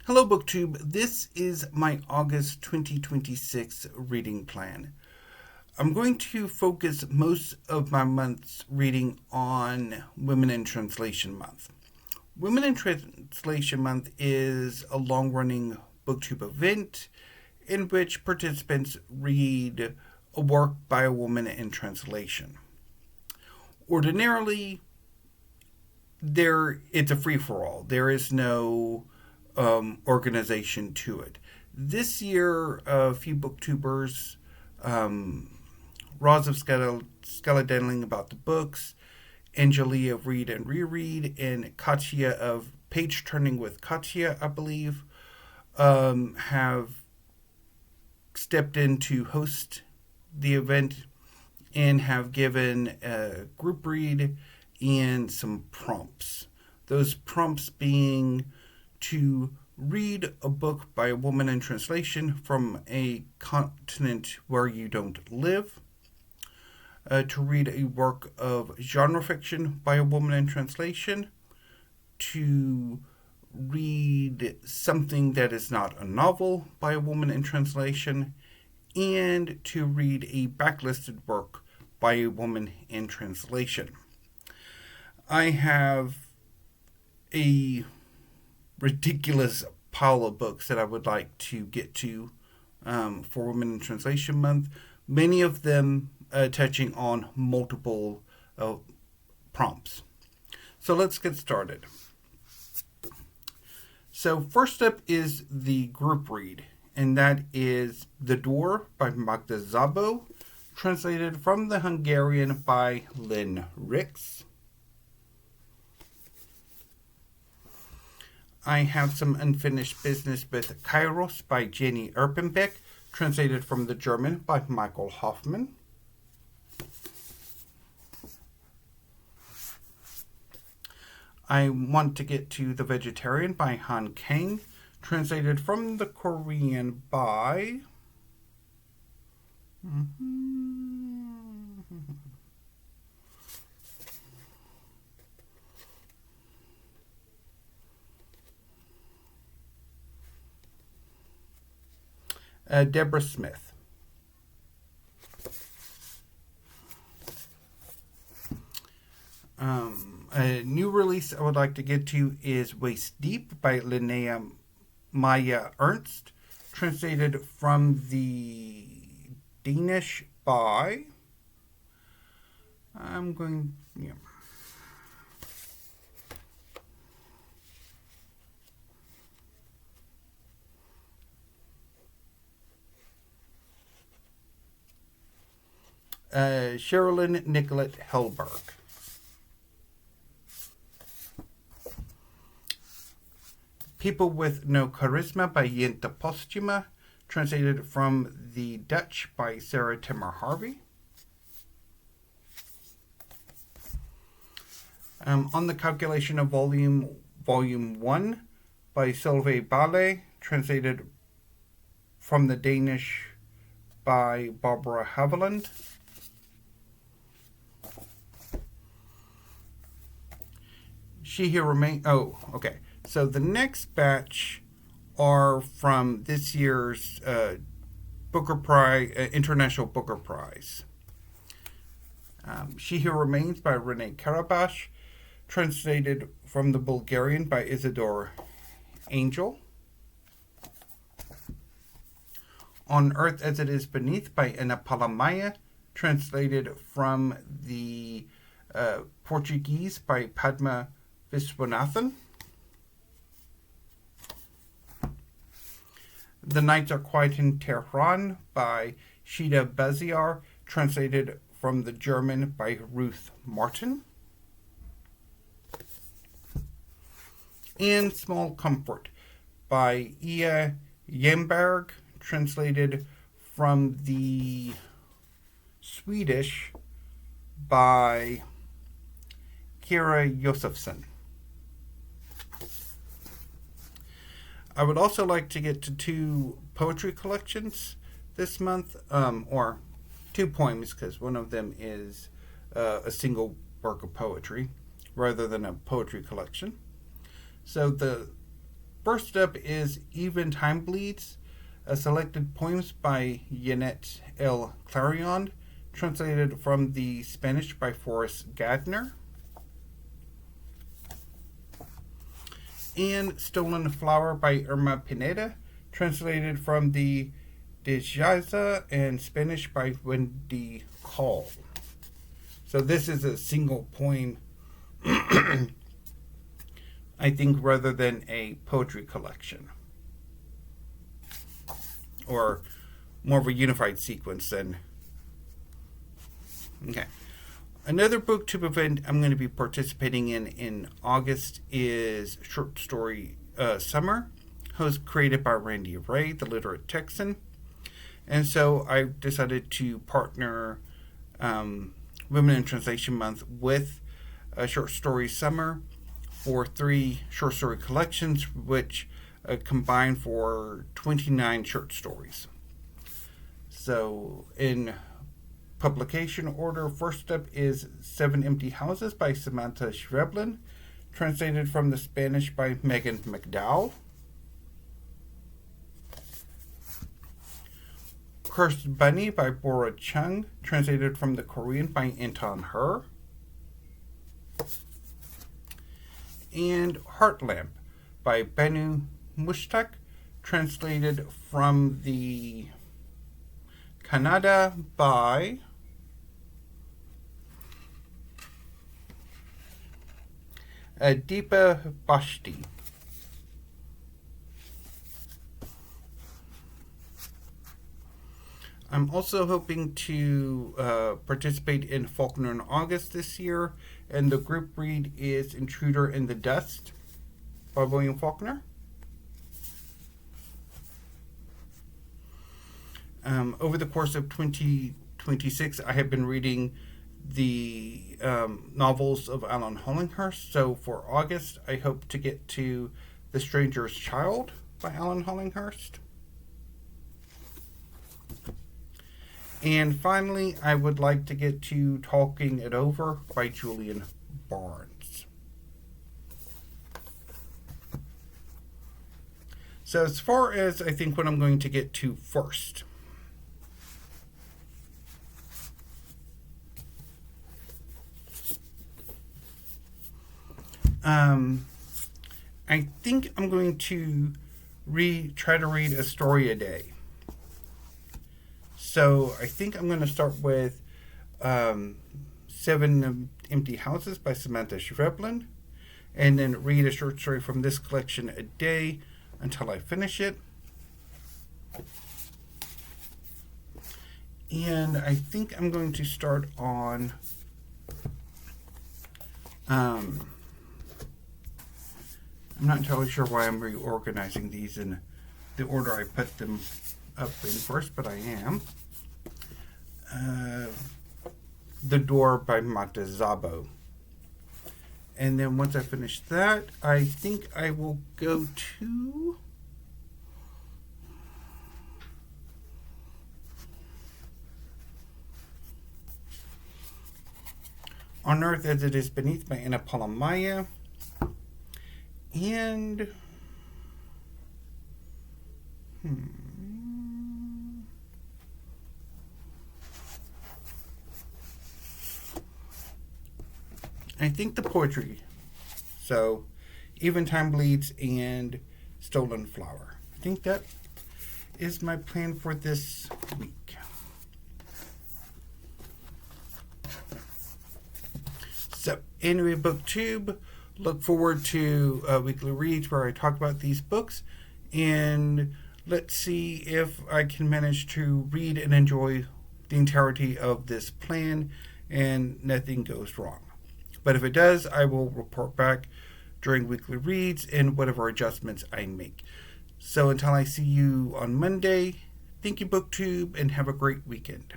Hello, BookTube. This is my August 2026 reading plan. I'm going to focus most of my month's reading on Women in Translation Month. Women in Translation Month is a long-running BookTube event in which participants read a work by a woman in translation. Ordinarily, it's a free-for-all. There is no organization to it. This year, a few booktubers, Roz of Skeledendling about the books, Angelia of Read and Reread, and Katya of Page Turning with Katya, I believe, have stepped in to host the event and have given a group read and some prompts. Those prompts being to read a book by a woman in translation from a continent where you don't live, to read a work of genre fiction by a woman in translation, to read something that is not a novel by a woman in translation, and to read a backlisted work by a woman in translation. I have a ridiculous pile of books that I would like to get to for Women in Translation Month, many of them touching on multiple prompts. So let's get started. So first up is the group read, and that is The Door by Magda Szabo, translated from the Hungarian by Len Rix. I have some unfinished business with Kairos by Jenny Erpenbeck, translated from the German by Michael Hoffman. I want to get to The Vegetarian by Han Kang, translated from the Korean by Deborah Smith. A new release I would like to get to is Waist Deep by Linea, Maja, Ernst, translated from the Danish by Sherilynn, Nicolette, Hellberg. People with No Charisma by Jente Posthuma, translated from the Dutch by Sarah Timmer Harvey. On the Calculation of Volume 1 by Solvej Balle, translated from the Danish by Barbara Haveland. She Here Remains. Oh, okay. So the next batch are from this year's Booker Prize, International Booker Prize. She Here Remains by Rene Karabash, translated from the Bulgarian by Izidora Angel. On Earth as It Is Beneath by Paula Maia, translated from the Portuguese by Padma Viswanathan. The Nights Are Quiet in Tehran by Shida Bazyar, translated from the German by Ruth Martin. And Small Comfort by Genberg, translated from the Swedish by Kira Josefsson. I would also like to get to 2 poetry collections this month, or 2 poems, because one of them is a single work of poetry rather than a poetry collection. So the first up is Even Time Bleeds, selected poems by Jeanette L. Clarion, translated from the Spanish by Forrest Gardner. And Stolen Flower by Irma Pineda, translated from the Desjaiza and Spanish by Wendy Call. So this is a single poem, I think, rather than a poetry collection. Or more of a unified sequence than... Okay. Another booktube event I'm going to be participating in August is Short Story Summer, created by Randy Ray, the literate Texan. And so I decided to partner Women in Translation Month with Short Story Summer for 3 short story collections, which combine for 29 short stories. So in publication order, first up is 7 Empty Houses by Samantha Sherilynn, translated from the Spanish by Megan McDowell. Cursed Bunny by Bora Chung, translated from the Korean by Anton Her. And Heart Lamp by Benu Mushtaq, translated from the Kannada by Deepa Bhashti. I'm also hoping to participate in Faulkner in August this year, and the group read is Intruder in the Dust by William Faulkner. Over the course of 2026, I have been reading the novels of Alan Hollinghurst. So for August, I hope to get to The Stranger's Child by Alan Hollinghurst. And finally, I would like to get to Talking It Over by Julian Barnes. So as far as I think what I'm going to get to first, I think I'm going to try to read a story a day. So I think I'm going to start with 7 Empty Houses by Samantha Sherilynn, and then read a short story from this collection a day until I finish it. And I think I'm going to start on I'm not entirely sure why I'm reorganizing these in the order I put them up in first, but I am. The Door by Magda Szabo. And then once I finish that, I think I will go to On Earth as It Is Beneath by Anna Paula Maia. And I think the poetry. So, Even Time Bleeds and Stolen Flower. I think that is my plan for this week. So, anyway, BookTube, look forward to weekly reads where I talk about these books, and let's see if I can manage to read and enjoy the entirety of this plan and nothing goes wrong. But if it does, I will report back during weekly reads and whatever adjustments I make. So until I see you on Monday, thank you, BookTube, and have a great weekend.